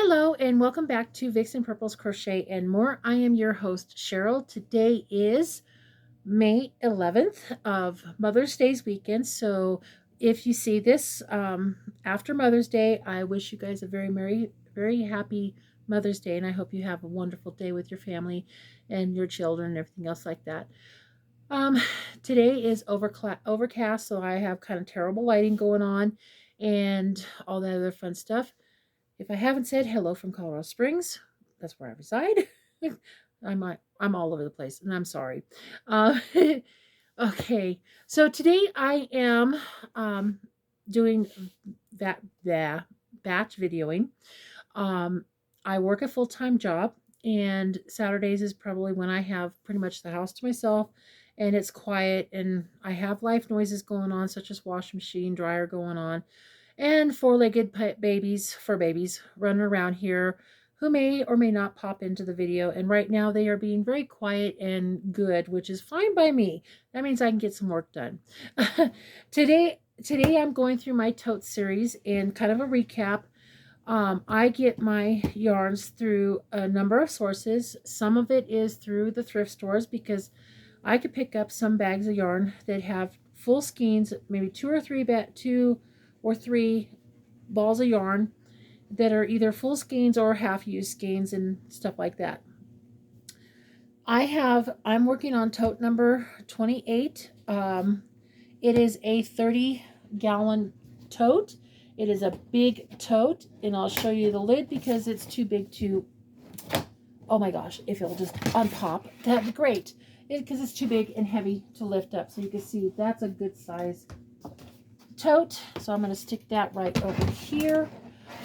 Hello and welcome back to Vixen Purple's Crochet and More. I am your host, Cheryl. Today is May 11th of Mother's Day's weekend. So if you see this after Mother's Day, I wish you guys a very happy Mother's Day. And I hope you have a wonderful day with your family and your children and everything else like that. Um, Today is overcast, so I have kind of terrible lighting going on and all that other fun stuff. If I haven't said hello from Colorado Springs, that's where I reside. I'm all over the place, and I'm sorry. Uh, okay, so today I am um, doing that batch videoing. Um, I work a full-time job, and Saturdays is probably when I have pretty much the house to myself, and it's quiet, and I have life noises going on, such as washing machine, dryer going on, and four-legged babies running around here who may or may not pop into the video. And right now they are being very quiet and good, which is fine by me. That means I can get some work done. Today I'm going through my tote series and kind of a recap. I get my yarns through a number of sources. Some of it is through the thrift stores because I could pick up some bags of yarn that have full skeins, maybe two or three balls of yarn that are either full skeins or half-used skeins and stuff like that. I'm working on tote number 28. It is a 30-gallon tote. It is a big tote, and I'll show you the lid because it's too big to, oh my gosh, if it'll just unpop, that'd be great. Because it's too big and heavy to lift up. So you can see that's a good size tote. So I'm going to stick that right over here.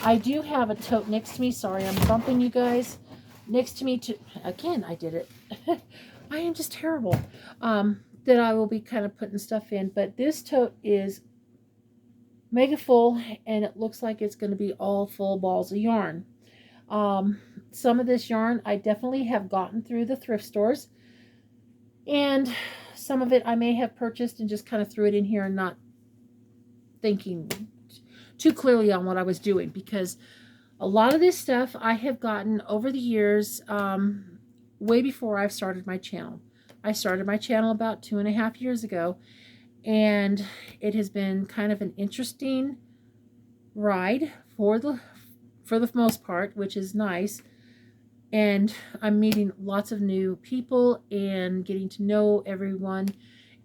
I do have a tote next to me. Sorry, I'm bumping you guys. Next to me, again, I did it. I am just terrible. That I will be kind of putting stuff in. But this tote is mega full, and it looks like it's going to be all full balls of yarn. Some of this yarn I definitely have gotten through the thrift stores. And some of it I may have purchased and just kind of threw it in here and not thinking too clearly on what I was doing, because a lot of this stuff I have gotten over the years, way before I've started my channel. I started my channel about 2.5 years ago, and it has been kind of an interesting ride for the most part, which is nice. And I'm meeting lots of new people, and getting to know everyone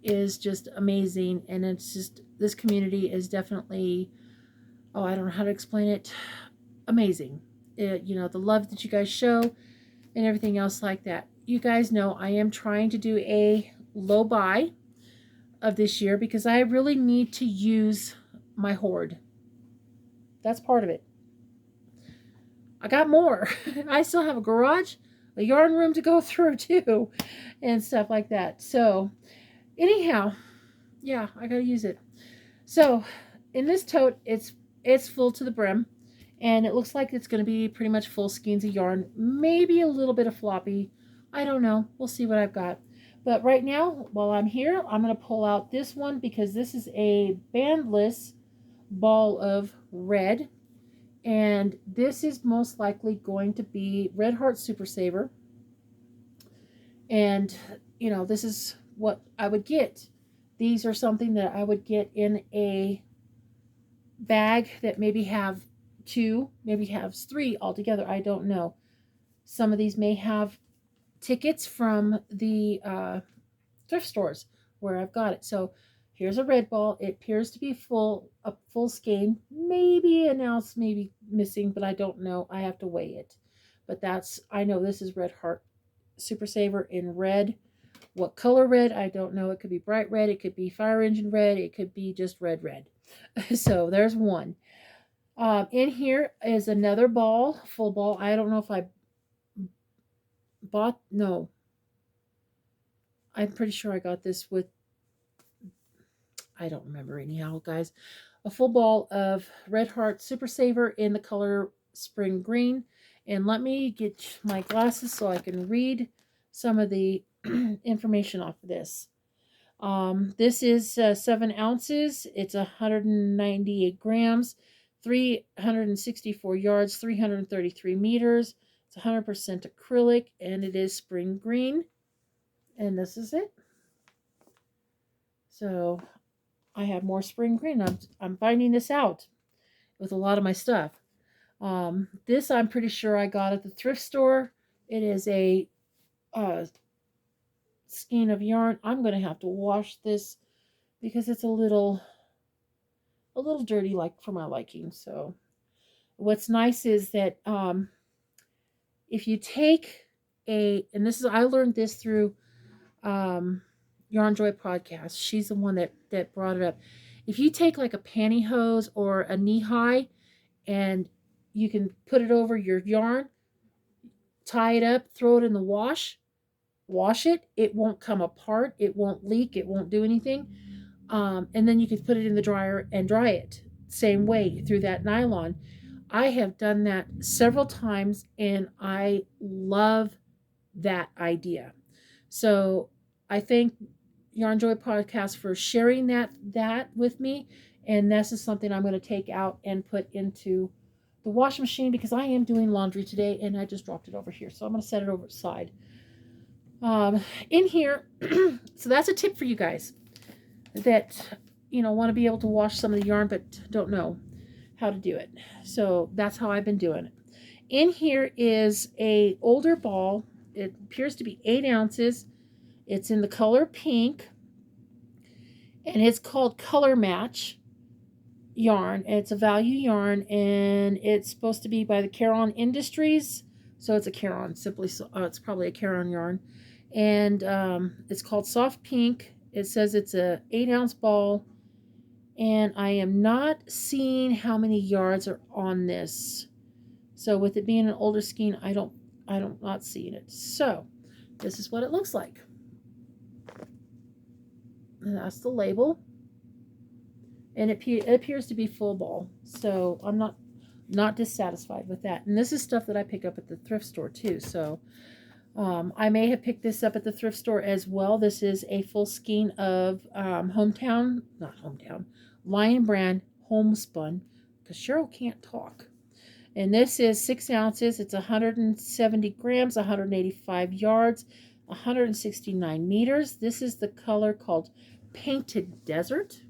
is just amazing. And it's just, this community is definitely, oh, I don't know how to explain it, amazing. The love that you guys show and everything else like that. You guys know I am trying to do a low buy of this year because I really need to use my hoard. That's part of it. I got more. I still have a garage, a yarn room to go through too, and stuff like that. So anyhow, yeah, I gotta use it. So in this tote, it's full to the brim, and it looks like it's gonna be pretty much full skeins of yarn, maybe a little bit of floppy. I don't know. We'll see what I've got. But right now, while I'm here, I'm gonna pull out this one because this is a bandless ball of red. And this is most likely going to be Red Heart Super Saver. And, this is what I would get. These are something that I would get in a bag that maybe have two, maybe has three altogether. I don't know. Some of these may have tickets from the thrift stores where I've got it. So here's a red ball. It appears to be a full skein. Maybe an ounce, maybe missing, but I don't know. I have to weigh it. But I know this is Red Heart Super Saver in red. What color red? I don't know. It could be bright red. It could be fire engine red. It could be just red. So there's one. In here is another ball, full ball. I don't know if I no. I'm pretty sure I got this with, I don't remember anyhow, guys. A full ball of Red Heart Super Saver in the color Spring Green. And let me get my glasses so I can read some of the information off of this. This is 7 ounces. It's 198 grams. 364 yards, 333 meters. It's 100% acrylic, and it is spring green. And this is it. So I have more spring green. I'm finding this out with a lot of my stuff. This I'm pretty sure I got at the thrift store. It is a skein of yarn. I'm going to have to wash this because it's a little dirty, like for my liking. So what's nice is that if you take and this is, I learned this through Yarn Joy podcast. She's the one that brought it up. If you take like a pantyhose or a knee high and you can put it over your yarn, tie it up, throw it in the wash it, it won't come apart, it won't leak, it won't do anything. And then you can put it in the dryer and dry it same way through that nylon. I have done that several times and I love that idea. So I thank Yarn Joy podcast for sharing that with me, and this is something I'm going to take out and put into the washing machine because I am doing laundry today and I just dropped it over here, so I'm going to set it over the side. In here, so that's a tip for you guys that want to be able to wash some of the yarn but don't know how to do it. So that's how I've been doing it. In here is a older ball. It appears to be 8 ounces. It's in the color pink, and it's called Color Match yarn. It's a value yarn, and it's supposed to be by the Caron Industries. So it's a Caron, it's probably a Caron yarn. And it's called Soft Pink. It says it's a 8-ounce ball, and I am not seeing how many yards are on this. So with it being an older skein, I don't not seeing it. So this is what it looks like. And that's the label. And it appears to be full ball. So I'm not dissatisfied with that. And this is stuff that I pick up at the thrift store too. So I may have picked this up at the thrift store as well. This is a full skein of Lion Brand homespun, because Cheryl can't talk. And this is 6 ounces. It's 170 grams, 185 yards, 169 meters. This is the color called Painted Desert.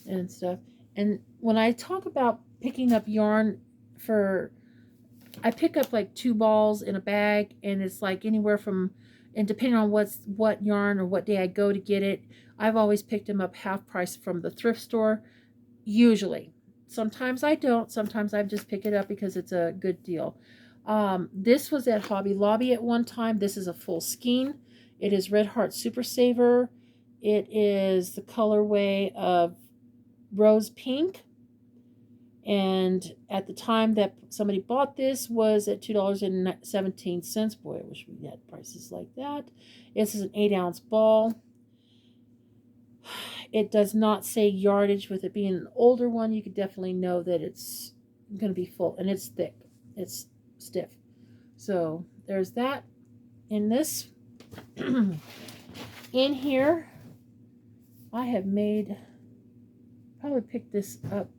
And stuff. And when I talk about picking up yarn I pick up like 2 balls in a bag, and it's like anywhere from, and depending on what yarn or what day I go to get it, I've always picked them up half price from the thrift store, usually. Sometimes I don't. Sometimes I just pick it up because it's a good deal. This was at Hobby Lobby at one time. This is a full skein. It is Red Heart Super Saver. It is the colorway of Rose Pink. And at the time that somebody bought this was at $2.17. Boy, I wish we had prices like that. This is an 8-ounce ball. It does not say yardage. With it being an older one, you could definitely know that it's going to be full. And it's thick. It's stiff. So there's that. In this, in here, I have probably picked this up.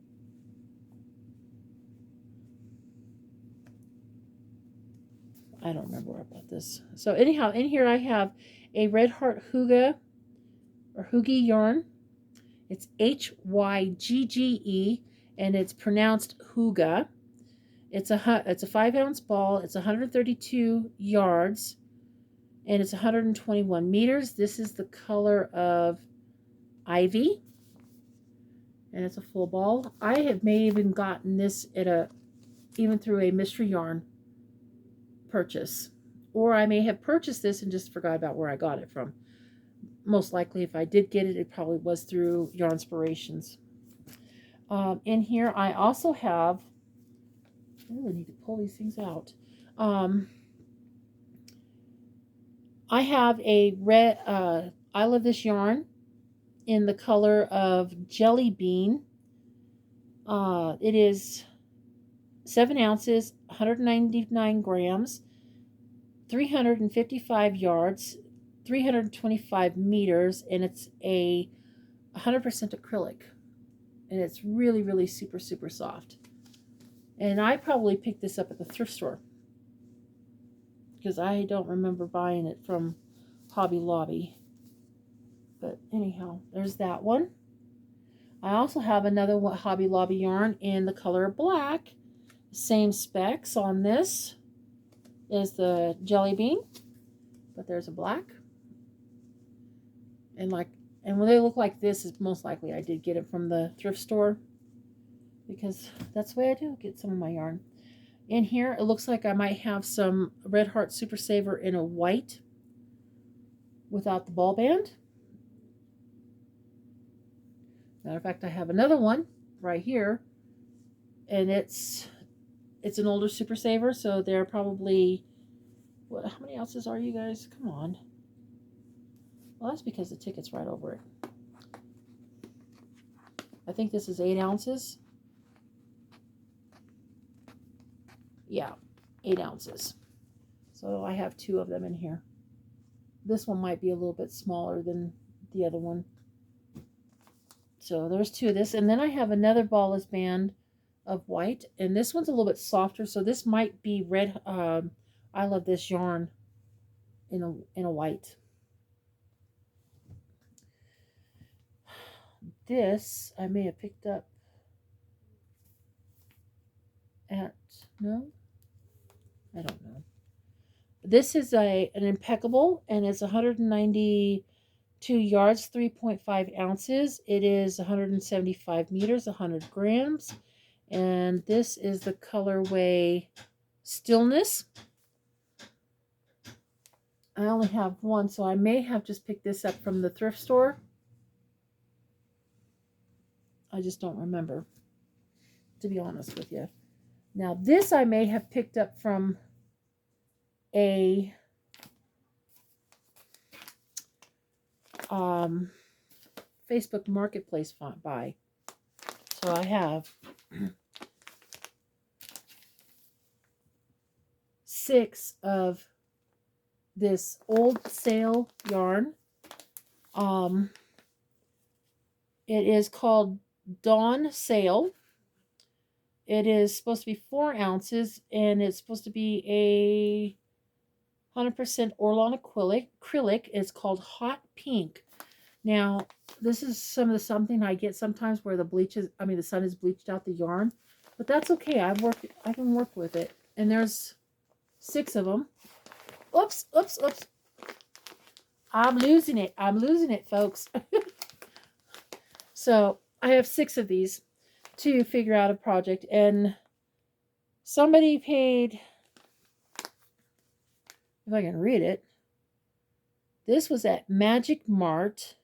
I don't remember where I bought this. So anyhow, in here I have a Red Heart Hygge yarn. It's Hygge, and it's pronounced Hygge. It's a 5-ounce ball. It's 132 yards, and it's 121 meters. This is the color of Ivy, and it's a full ball. I have may even gotten this even through a mystery yarn purchase, or I may have purchased this and just forgot about where I got it from. Most likely, if I did get it, it probably was through Yarnspirations. In here, I also have, I really need to pull these things out. I have a red, I love this yarn in the color of Jelly Bean. It is 7 ounces, 199 grams, 355 yards, 325 meters, and it's a 100% acrylic. And it's really, really super, super soft. And I probably picked this up at the thrift store, because I don't remember buying it from Hobby Lobby. But anyhow, there's that one. I also have another Hobby Lobby yarn in the color black. Same specs on this is the Jelly Bean, but there's a black. And when they look like this, is most likely I did get it from the thrift store, because that's the way I do get some of my yarn. In here, it looks like I might have some Red Heart Super Saver in a white without the ball band. Matter of fact, I have another one right here, and it's an older Super Saver, so they're probably, what? How many ounces are you guys? Come on. Well, that's because the ticket's right over it. I think this is 8 ounces. Yeah, 8 ounces. So I have 2 of them in here. This one might be a little bit smaller than the other one. So there's 2 of this. And then I have another ballless band of white. And this one's a little bit softer. So this might be red. I love this yarn in a white. This I may have picked up at, no? I don't know. This is an impeccable, and it's 192 yards, 3.5 ounces. It is 175 meters, 100 grams. And this is the colorway Stillness. I only have one, so I may have just picked this up from the thrift store. I just don't remember, to be honest with you. Now, this I may have picked up from a Facebook Marketplace buy. So I have 6 of this old sale yarn. It is called Dawn Sale. It is supposed to be 4 ounces, and it's supposed to be a 100% Orlon acrylic. It's called Hot Pink. Now, this is something I get sometimes where the sun has bleached out the yarn, but that's okay. I can work with it. And there's 6 of them. Oops. I'm losing it, folks. So I have 6 of these to figure out a project, and somebody paid, if I can read it, this was at Magic Mart.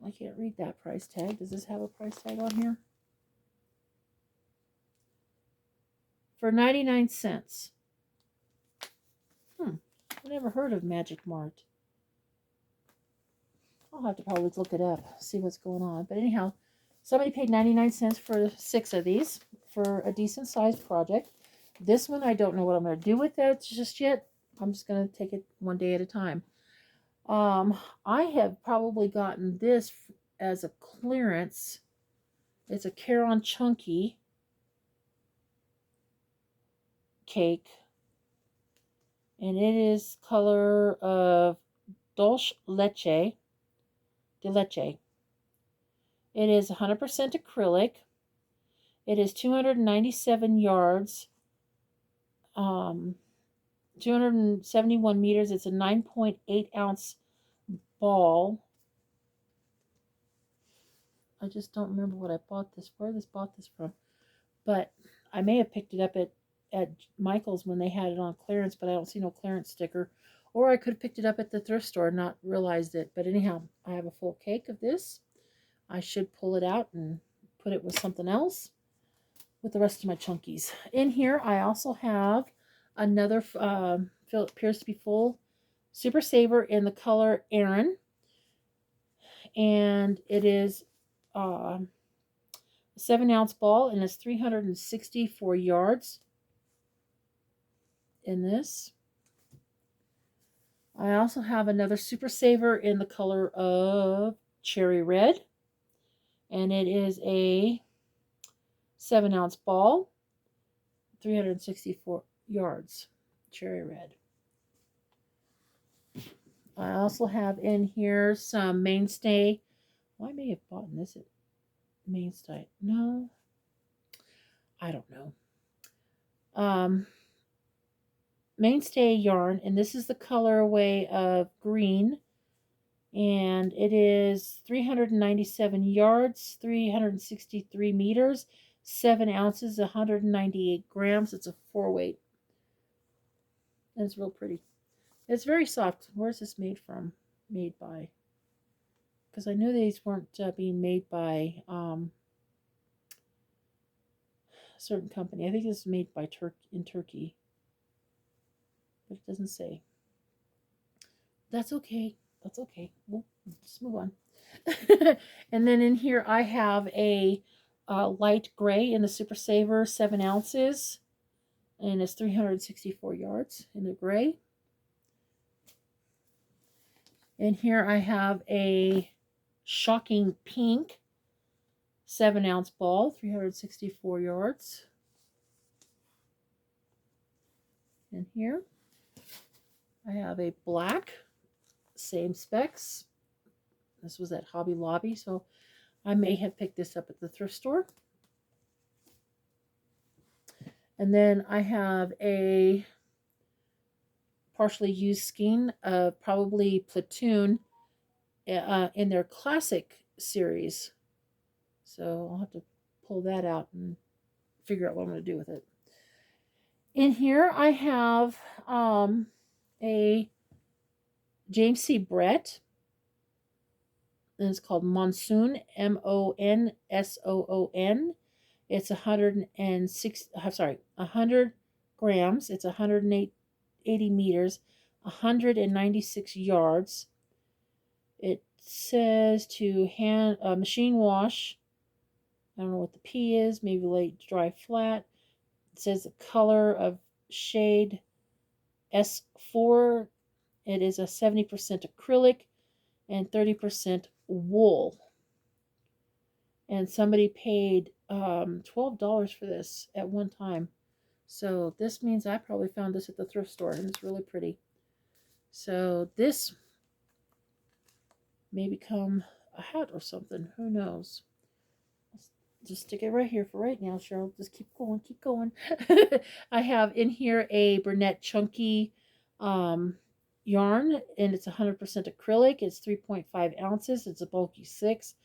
I can't read that price tag. Does this have a price tag on here? For 99 cents. I never heard of Magic Mart. I'll have to probably look it up, see what's going on. But anyhow, somebody paid 99 cents for 6 of these for a decent sized project. This one, I don't know what I'm going to do with that just yet. I'm just going to take it one day at a time. I have probably gotten this as a clearance. It's a Caron Chunky cake. And it is color of Dulce de Leche. It is 100% acrylic. It is 297 yards, 271 meters. It's a 9.8 ounce ball. I just don't remember what I bought this for. Bought this from. But I may have picked it up at Michael's when they had it on clearance, but I don't see no clearance sticker. Or I could have picked it up at the thrift store and not realized it. But anyhow, I have a full cake of this. I should pull it out and put it with something else with the rest of my chunkies. In here, I also have another appears to be full Super Saver in the color Aran. And it is a 7-ounce ball, and it's 364 yards in this. I also have another Super Saver in the color of cherry red, and it is a 7-ounce ball, 364 yards, cherry red. I also have in here some Mainstay. Well, I may have bought this at Mainstay. No, I don't know. Mainstay yarn, and this is the colorway of green, and it is 397 yards, 363 meters, 7 ounces, 198 grams. It's a 4-weight, and it's real pretty. It's very soft. Where's this made from? Made by? Because I knew these weren't being made by a certain company. I think this is made by in Turkey, but it doesn't say. That's okay. That's okay. We'll just move on. And then in here I have a light gray in the Super Saver, 7 ounces, and it's 364 yards in the gray. And here I have a shocking pink 7-ounce ball, 364 yards. And here I have a black, same specs. This was at Hobby Lobby, so I may have picked this up at the thrift store. And then I have a partially used skein of probably Platoon in their classic series. So I'll have to pull that out and figure out what I'm going to do with it. In here I have a James C. Brett, and it's called Monsoon, Monsoon. It's 100 grams. It's 180 meters, 196 yards. It says to machine wash. I don't know what the P is. Maybe late dry flat. It says the color of shade S4. It is a 70% acrylic and 30% wool. And somebody paid $12 for this at one time. So this means I probably found this at the thrift store, and it's really pretty. So this may become a hat or something. Who knows? Just stick it right here for right now, Cheryl. Just keep going, keep going. I have in here a Burnett Chunky yarn, and it's 100% acrylic. It's 3.5 ounces. It's a bulky 6.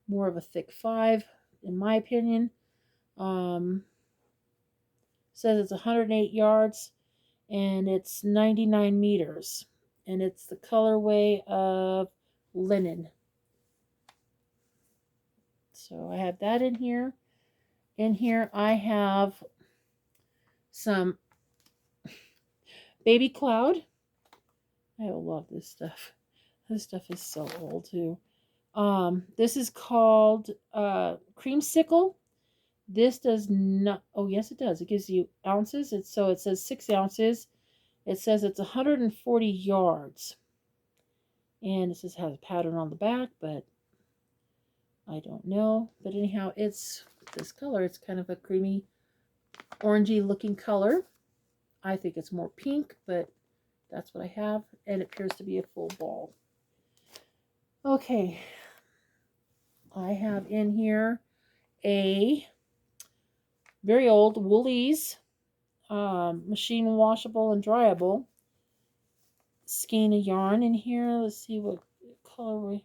More of a thick 5, in my opinion. Says it's 108 yards, and it's 99 meters. And it's the colorway of linen. So I have that in here. In here I have some Baby Cloud. I love this stuff. This stuff is so old too. This is called Creamsicle. This does not, oh yes it does. It gives you ounces. It says 6 ounces. It says it's 140 yards. And it says it has a pattern on the back, but I don't know. But anyhow, it's this color. It's kind of a creamy, orangey looking color. I think it's more pink, but that's what I have. And it appears to be a full ball. Okay. I have in here a very old Woolies machine washable and dryable skein of yarn in here. Let's see what color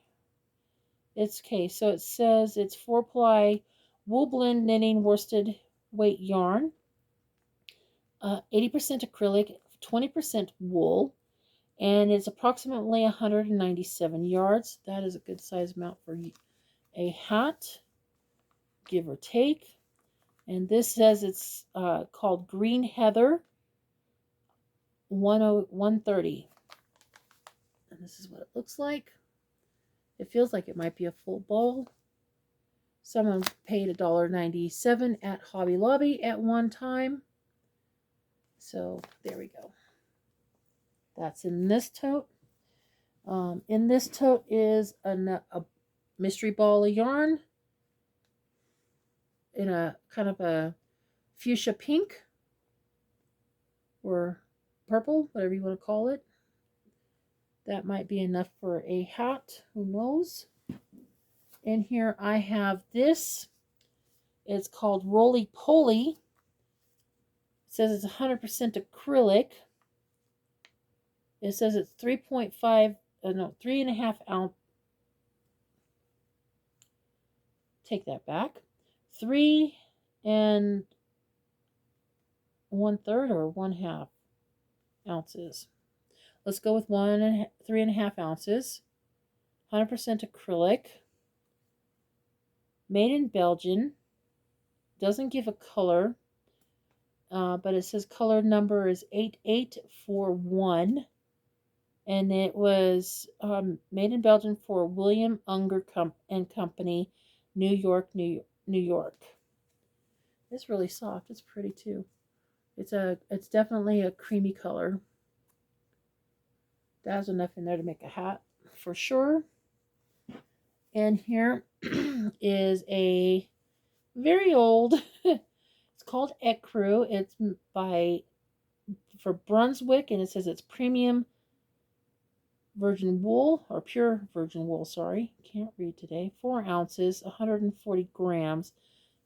it's okay. So it says it's 4-ply wool blend knitting worsted weight yarn, 80% acrylic, 20% wool, and it's approximately 197 yards. That is a good size amount for a hat, give or take. And this says it's called Green Heather 130. And this is what it looks like. It feels like it might be a full ball. Someone paid $1.97 at Hobby Lobby at one time. So there we go. That's in this tote. In this tote is a mystery ball of yarn in a kind of a fuchsia pink or purple, whatever you want to call it. That might be enough for a hat. Who knows? In here I have this. It's called Roly Poly. It says it's 100% acrylic. It says it's 3.5 ounce. Take that back. 3 1/3 or 1/2 ounces. Let's go with 3.5 ounces. 100% acrylic. Made in Belgium. Doesn't give a color, but it says color number is 8841. And it was made in Belgium for William Unger and Company, New York, New York. It's really soft. It's pretty too. It's definitely a creamy color. That has enough in there to make a hat for sure. And here is a very old. It's called Ecru. It's for Brunswick, and it says it's premium virgin wool, or pure virgin wool, sorry. Can't read today. 4 ounces, 140 grams,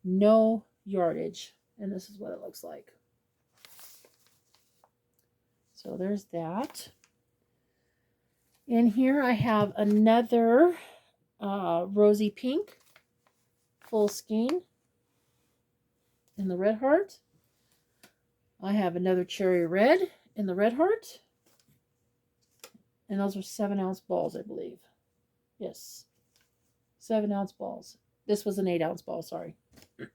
no yardage. And this is what it looks like. So there's that. In here I have another rosy pink full skein in the red heart. I have another cherry red in the red heart. And those are 7-ounce balls, I believe. Yes. 7-ounce balls. This was an 8-ounce ball, sorry.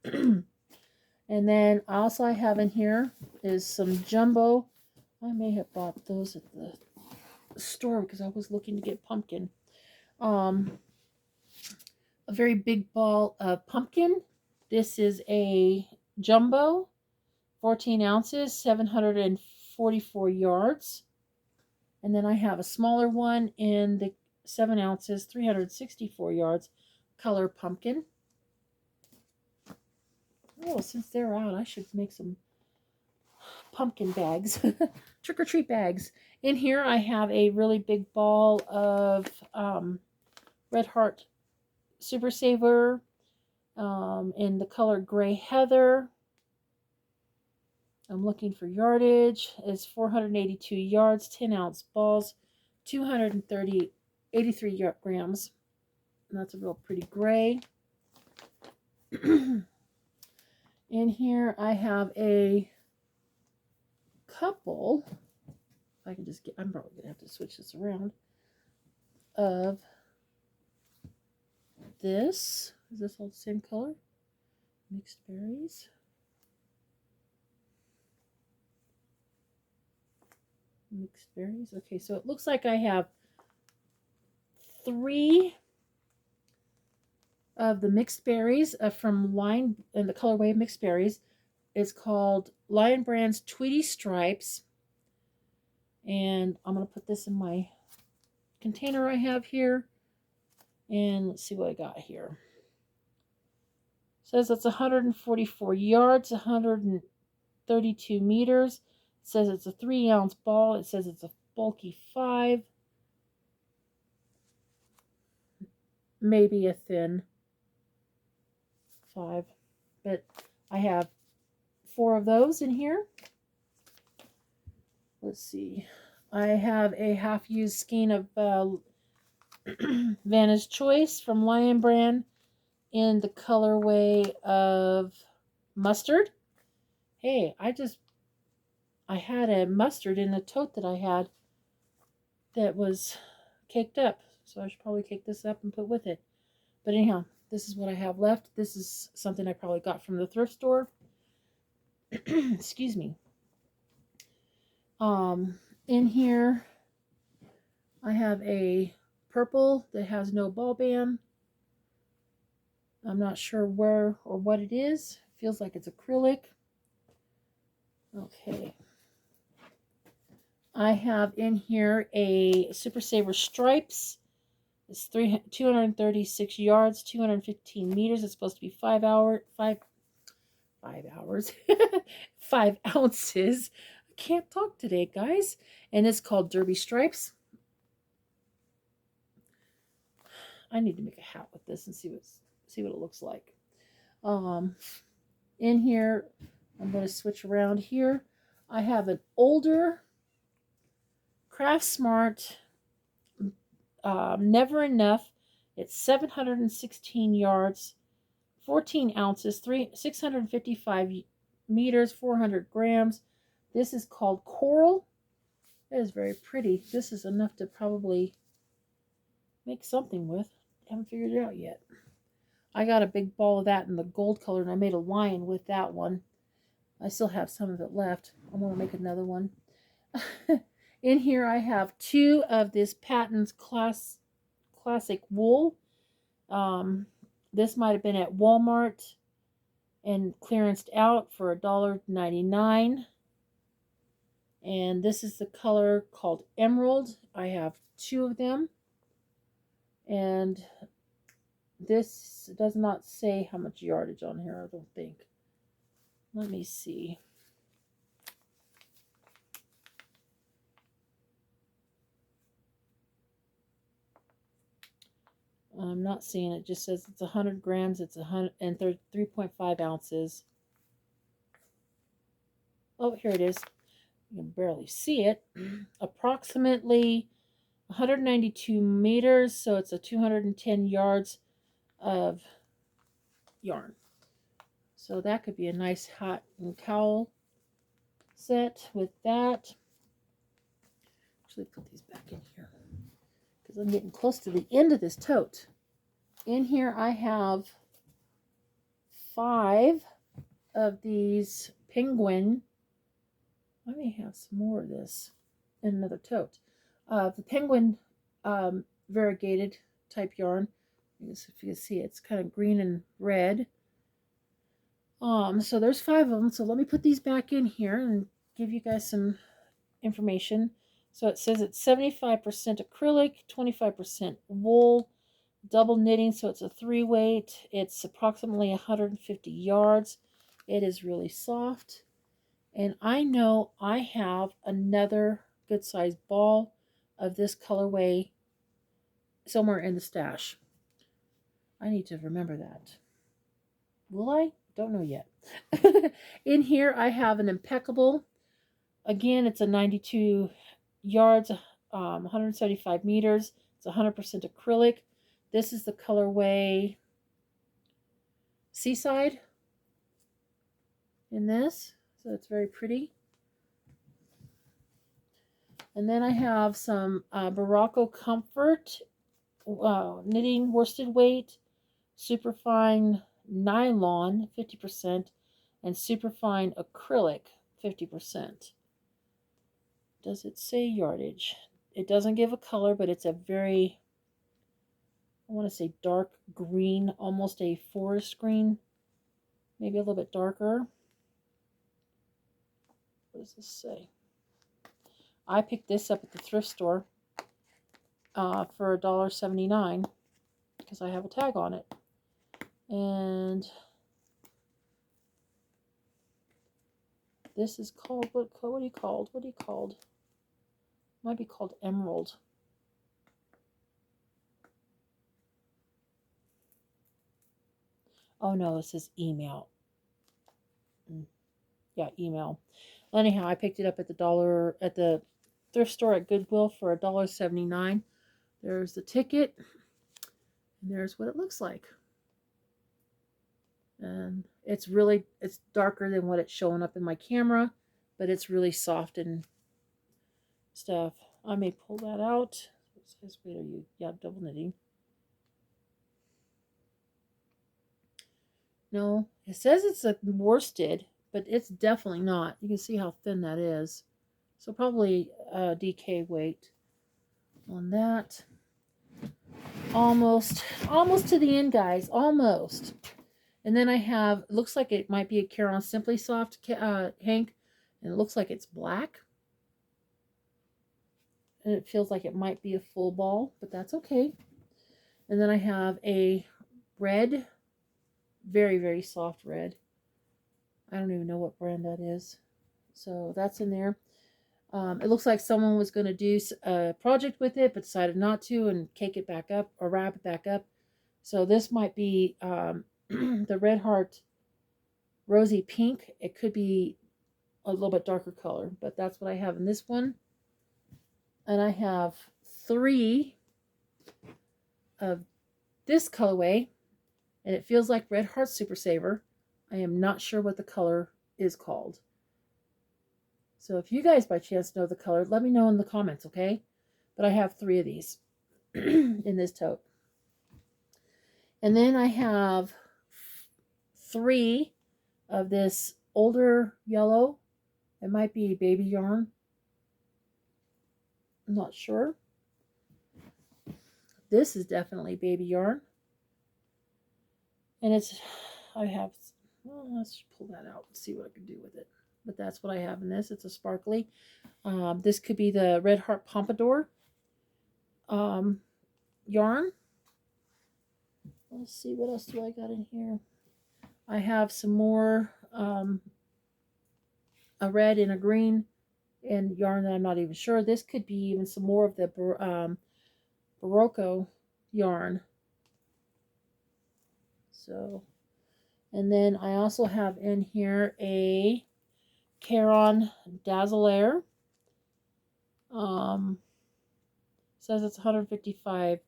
And then also I have in here is some jumbo. I may have bought those at the store because I was looking to get pumpkin. A very big ball of pumpkin. This is a jumbo, 14 ounces, 744 yards. And then I have a smaller one in the 7 ounces, 364 yards, color pumpkin. Oh, since they're out, I should make some pumpkin bags, trick-or-treat bags. In here, I have a really big ball of Red Heart Super Saver in the color Gray Heather. I'm looking for yardage. It's 482 yards, 10-ounce balls, 83 grams. And that's a real pretty gray. In here, I have a couple. If I can just get, I'm probably going to have to switch this around. Of this. Is this all the same color? Mixed berries. Mixed berries. Okay, so it looks like I have 3 of the mixed berries from Lion, in the colorway mixed berries. It's called Lion Brand's Tweety Stripes. And I'm going to put this in my container I have here. And let's see what I got here. It says it's 144 yards, 132 meters. It says it's a 3-ounce ball. It says it's a bulky 5. Maybe a thin 5. But I have 4 of those in here. Let's see. I have a half-used skein of Vanna's Choice from Lion Brand in the colorway of mustard. Hey, I had a mustard in a tote that I had that was caked up. So I should probably cake this up and put with it. But anyhow, this is what I have left. This is something I probably got from the thrift store. Excuse me. In here, I have a purple that has no ball band. I'm not sure where or what it is. Feels like it's acrylic. Okay. I have in here a Super Saver Stripes. It's 236 yards, 215 meters. It's supposed to be 5 hours, 5 ounces. I can't talk today, guys. And it's called Derby Stripes. I need to make a hat with this and see what it looks like. In here, I'm going to switch around here. I have an older Craft Smart Never Enough. It's 716 yards, 14 ounces, 655 meters, 400 grams. This is called Coral. It is very pretty. This is enough to probably make something with. Haven't figured it out yet. I got a big ball of that in the gold color, and I made a lion with that one. I still have some of it left. I'm going to make another one. In here, I have 2 of this Patton's Classic Wool. This might have been at Walmart and clearanced out for $1.99. And this is the color called Emerald. I have 2 of them. And this does not say how much yardage on here, I don't think. Let me see. I'm not seeing it. It just says it's 100 grams. It's 3.5 ounces. Oh, here it is. You can barely see it. Approximately 192 meters, so it's a 210 yards of yarn. So that could be a nice hat and cowl set with that. Actually, put these back in here because I'm getting close to the end of this tote. In here, I have 5 of these penguin. I may have some more of this in another tote. The penguin variegated type yarn. If you can see, it's kind of green and red. So there's 5 of them. So let me put these back in here and give you guys some information. So it says it's 75% acrylic, 25% wool, double knitting, so it's a 3-weight. It's approximately 150 yards. It is really soft. And I know I have another good sized ball of this colorway somewhere in the stash. I need to remember that. Will I? Don't know yet. In here I have an Impeccable. Again, it's a 92 yards, 175 meters. It's 100% acrylic. This is the colorway Seaside in this. So it's very pretty. And then I have some Barocco Comfort knitting worsted weight, superfine nylon 50%, and superfine acrylic 50%. Does it say yardage? It doesn't give a color, but it's a very, I want to say dark green, almost a forest green, maybe a little bit darker. What does this say? I picked this up at the thrift store for $1.79 because I have a tag on it. And this is called, what are you called? What are you called? Might be called Emerald. Oh no, this is email. Yeah, email. Anyhow, I picked it up at the thrift store at Goodwill for $1.79. There's the ticket, and there's what it looks like. And it's darker than what it's showing up in my camera, but it's really soft and stuff. I may pull that out. It says, wait, are you? Yeah, double knitting. No, it says it's a worsted, but it's definitely not. You can see how thin that is. So probably DK weight on that. Almost to the end, guys. Almost. And then I have, looks like it might be a Caron Simply Soft Hank, and it looks like it's black. and it feels like it might be a full ball, but that's okay. And then I have a red, very, very soft red. I don't even know what brand that is. So that's in there. It looks like someone was going to do a project with it, but decided not to and cake it back up or wrap it back up. So this might be the Red Heart Rosy Pink. It could be a little bit darker color, but that's what I have in this one. And I have 3 of this colorway, and it feels like Red Heart Super Saver. I am not sure what the color is called. So if you guys by chance know the color, let me know in the comments, okay? But I have 3 of these in this tote. And then I have 3 of this older yellow. It might be baby yarn. I'm not sure. This is definitely baby yarn. And let's pull that out and see what I can do with it. But that's what I have in this. It's a sparkly. This could be the Red Heart Pompadour yarn. Let's see, what else do I got in here? I have some more, a red and a green and yarn that I'm not even sure. This could be even some more of the Barocco yarn. So, and then I also have in here a Caron Dazzler. Says it's 155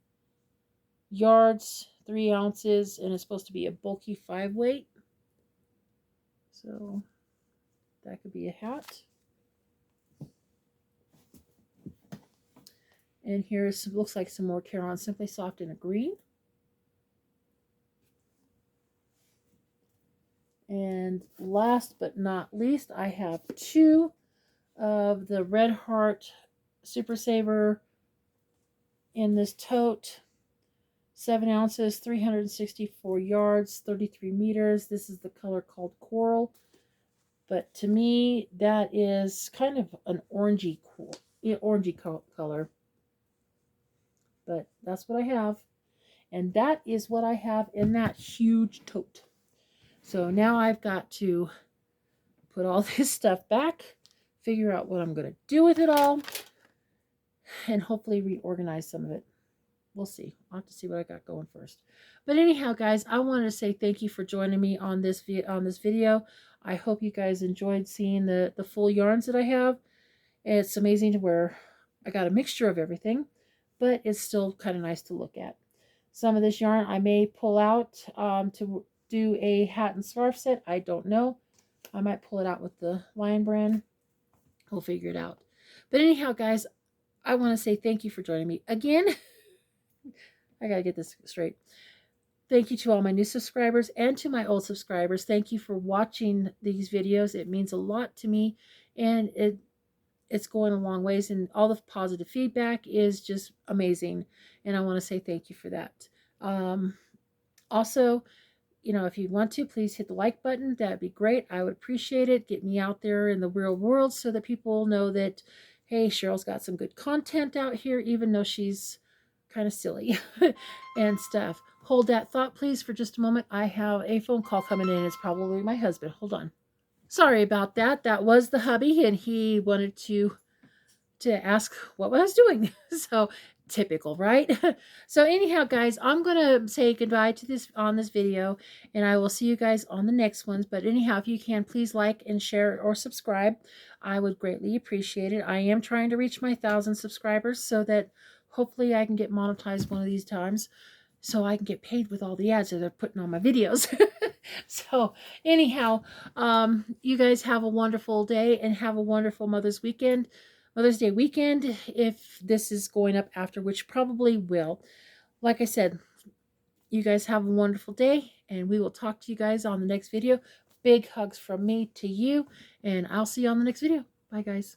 yards, 3 ounces, and it's supposed to be a bulky 5 weight. So that could be a hat. And here's, looks like some more Caron Simply Soft in a green. And last but not least, I have 2 of the Red Heart Super Saver in this tote. 7 ounces, 364 yards, 33 meters. This is the color called Coral. But to me, that is kind of an orangey color. But that's what I have. And that is what I have in that huge tote. So now I've got to put all this stuff back, figure out what I'm going to do with it all, and hopefully reorganize some of it. We'll see. I'll have to see what I got going first. But anyhow, guys, I wanted to say thank you for joining me on this video. I hope you guys enjoyed seeing the full yarns that I have. It's amazing to where I got a mixture of everything, but it's still kind of nice to look at. Some of this yarn I may pull out to do a hat and scarf set. I don't know. I might pull it out with the Lion brand. We'll figure it out. But anyhow, guys, I want to say thank you for joining me again. I got to get this straight. Thank you to all my new subscribers and to my old subscribers. Thank you for watching these videos. It means a lot to me, and it's going a long ways, and all the positive feedback is just amazing, and I want to say thank you for that. Also, you know, if you want to, please hit the like button. That'd be great. I would appreciate it. Get me out there in the real world so that people know that, hey, Cheryl's got some good content out here, even though she's kind of silly and stuff. Hold that thought, please, for just a moment. I have a phone call coming in. It's probably my husband. Hold on. Sorry about that. That was the hubby, and he wanted to ask what I was doing. So typical, right? So anyhow, guys, I'm gonna say goodbye to this video, and I will see you guys on the next ones. But anyhow, if you can, please like and share or subscribe. I would greatly appreciate it. I am trying to reach my 1,000 subscribers so that hopefully I can get monetized one of these times, so I can get paid with all the ads that they're putting on my videos. So anyhow, you guys have a wonderful day and have a wonderful Mother's Day weekend, if this is going up after, which probably will. Like I said, you guys have a wonderful day, and we will talk to you guys on the next video. Big hugs from me to you, and I'll see you on the next video. Bye, guys.